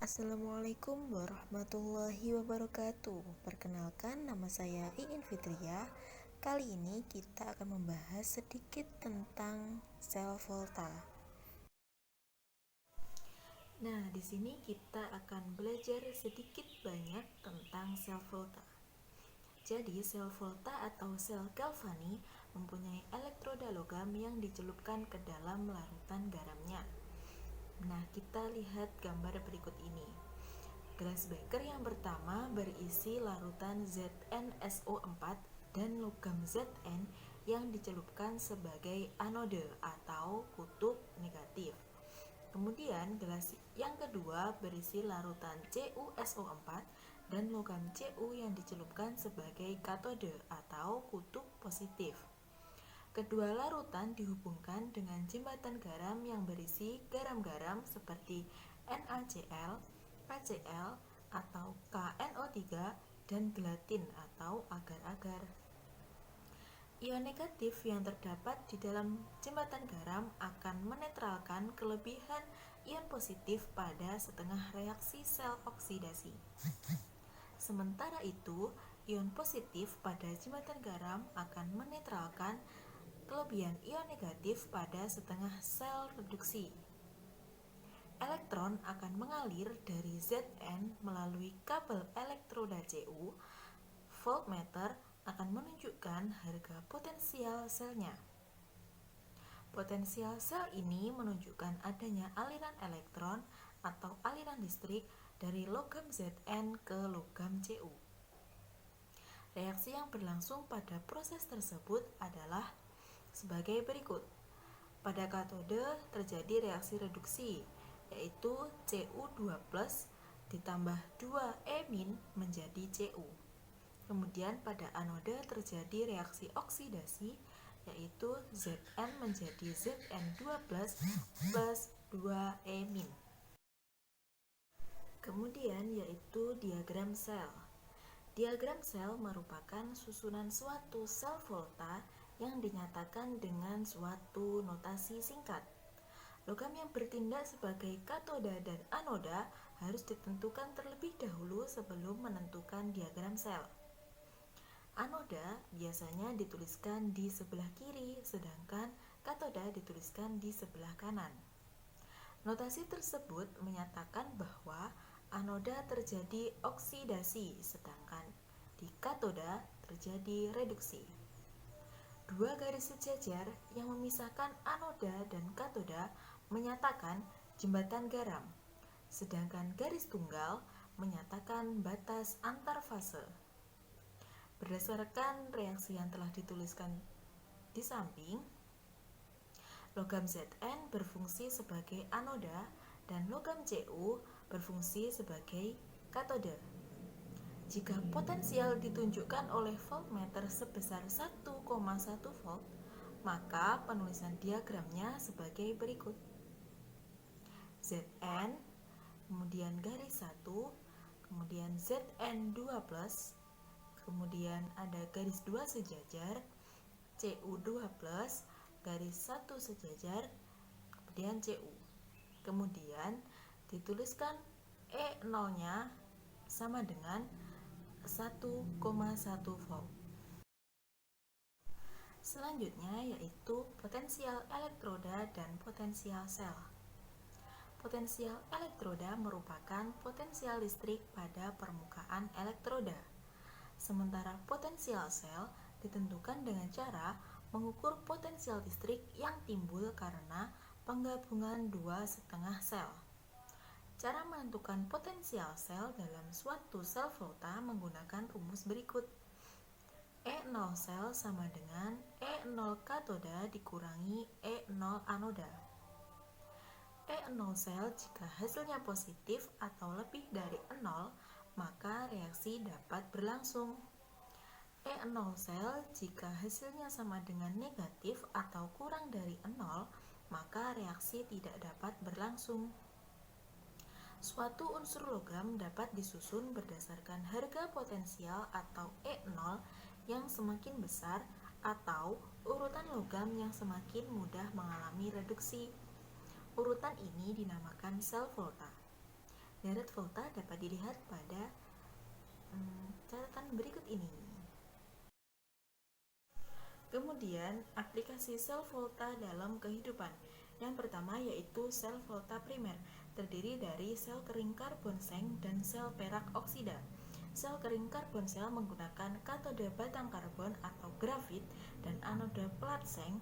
Assalamualaikum warahmatullahi wabarakatuh. Perkenalkan, nama saya Iin Fitria. Kali ini kita akan membahas sedikit tentang sel volta. Nah, di sini kita akan belajar sedikit banyak tentang sel volta. Jadi, sel volta atau sel galvani mempunyai elektroda logam yang dicelupkan ke dalam larutan garamnya. Nah, kita lihat gambar berikut ini. Gelas beker yang pertama berisi larutan ZnSO4 dan logam Zn yang dicelupkan sebagai anode atau kutub negatif. Kemudian gelas yang kedua berisi larutan CuSO4 dan logam Cu yang dicelupkan sebagai katode atau kutub positif. Kedua larutan dihubungkan dengan jembatan garam yang berisi garam-garam seperti NaCl, KCl atau KNO3 dan gelatin atau agar-agar. Ion negatif yang terdapat di dalam jembatan garam akan menetralkan kelebihan ion positif pada setengah reaksi sel oksidasi. Sementara itu, ion positif pada jembatan garam akan menetralkan kelebihan ion negatif pada setengah sel reduksi. Elektron akan mengalir dari Zn melalui kabel elektroda Cu. Voltmeter akan menunjukkan harga potensial selnya. Potensial sel ini menunjukkan adanya aliran elektron atau aliran listrik dari logam Zn ke logam Cu. Reaksi yang berlangsung pada proses tersebut adalah sebagai berikut. Pada katode terjadi reaksi reduksi, yaitu Cu2+ ditambah 2E- menjadi Cu. Kemudian pada anode terjadi reaksi oksidasi, yaitu Zn menjadi Zn2+ plus 2E-. Kemudian yaitu diagram sel. Diagram sel merupakan susunan suatu sel volta yang dinyatakan dengan suatu notasi singkat. Logam yang bertindak sebagai katoda dan anoda harus ditentukan terlebih dahulu sebelum menentukan diagram sel. Anoda biasanya dituliskan di sebelah kiri, sedangkan katoda dituliskan di sebelah kanan. Notasi tersebut menyatakan bahwa anoda terjadi oksidasi, sedangkan di katoda terjadi reduksi. Dua garis sejajar yang memisahkan anoda dan katoda menyatakan jembatan garam, sedangkan garis tunggal menyatakan batas antar fase. Berdasarkan reaksi yang telah dituliskan di samping, logam Zn berfungsi sebagai anoda dan logam Cu berfungsi sebagai katode. Jika potensial ditunjukkan oleh voltmeter sebesar 1,1 volt, maka penulisan diagramnya sebagai berikut. Zn, kemudian garis 1, kemudian Zn2+, kemudian ada garis 2 sejajar, Cu2+, garis 1 sejajar, kemudian Cu. Kemudian dituliskan E0-nya sama dengan 1,1 volt. Selanjutnya yaitu potensial elektroda dan potensial sel. Potensial elektroda merupakan potensial listrik pada permukaan elektroda. Sementara potensial sel ditentukan dengan cara mengukur potensial listrik yang timbul karena penggabungan dua setengah sel. Cara menentukan potensial sel dalam suatu sel volta menggunakan rumus berikut. E0 sel sama dengan E0 katoda dikurangi E0 anoda. E0 sel jika hasilnya positif atau lebih dari 0, maka reaksi dapat berlangsung. E0 sel jika hasilnya sama dengan negatif atau kurang dari 0, maka reaksi tidak dapat berlangsung. Suatu unsur logam dapat disusun berdasarkan harga potensial atau E0 yang semakin besar atau urutan logam yang semakin mudah mengalami reduksi. Urutan ini dinamakan sel volta. Deret volta dapat dilihat pada catatan berikut ini. Kemudian, aplikasi sel volta dalam kehidupan. Yang pertama yaitu sel volta primer, terdiri dari sel kering karbon seng dan sel perak oksida. Sel kering karbon sel menggunakan katode batang karbon atau grafit dan anoda plat seng.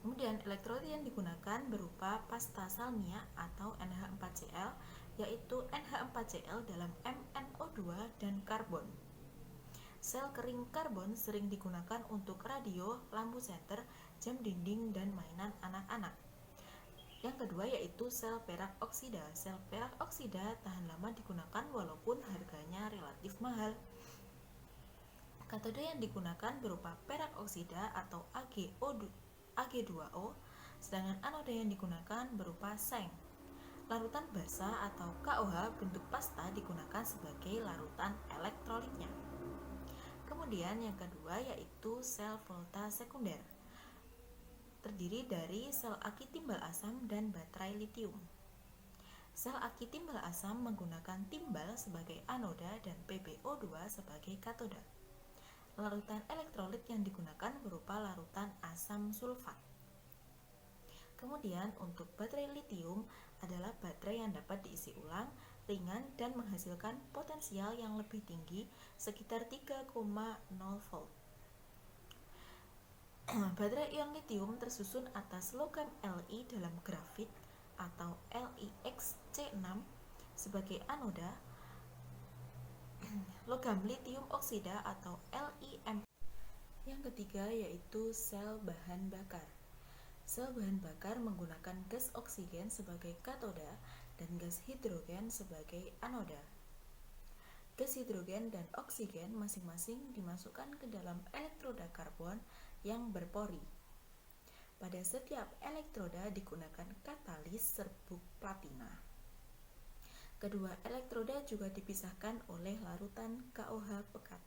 Kemudian elektrolit yang digunakan berupa pasta salmia atau NH4Cl, yaitu NH4Cl dalam MnO2 dan karbon. Sel kering karbon sering digunakan untuk radio, lampu senter, jam dinding, dan mainan anak-anak. Yang kedua yaitu sel perak oksida. Sel perak oksida tahan lama digunakan walaupun harganya relatif mahal. Katode yang digunakan berupa perak oksida atau Ag2O, sedangkan anoda yang digunakan berupa seng. Larutan basa atau KOH bentuk pasta digunakan sebagai larutan elektrolitnya. Kemudian yang kedua yaitu sel volta sekunder, terdiri dari sel aki timbal asam dan baterai litium. Sel aki timbal asam menggunakan timbal sebagai anoda dan PbO2 sebagai katoda. Larutan elektrolit yang digunakan berupa larutan asam sulfat. Kemudian untuk baterai litium adalah baterai yang dapat diisi ulang, ringan, dan menghasilkan potensial yang lebih tinggi sekitar 3,0 volt. Baterai ion litium tersusun atas logam Li dalam grafit atau LiXC6 sebagai anoda, logam litium oksida atau Lim. Yang ketiga yaitu sel bahan bakar. Sel bahan bakar menggunakan gas oksigen sebagai katoda dan gas hidrogen sebagai anoda. Gas hidrogen dan oksigen masing-masing dimasukkan ke dalam elektroda karbon yang berpori. Pada setiap elektroda digunakan katalis serbuk platina. Kedua elektroda juga dipisahkan oleh larutan KOH pekat.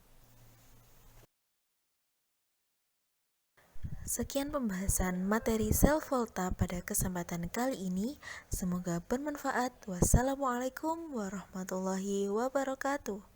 Sekian pembahasan materi sel volta pada kesempatan kali ini. Semoga bermanfaat. Wassalamualaikum warahmatullahi wabarakatuh.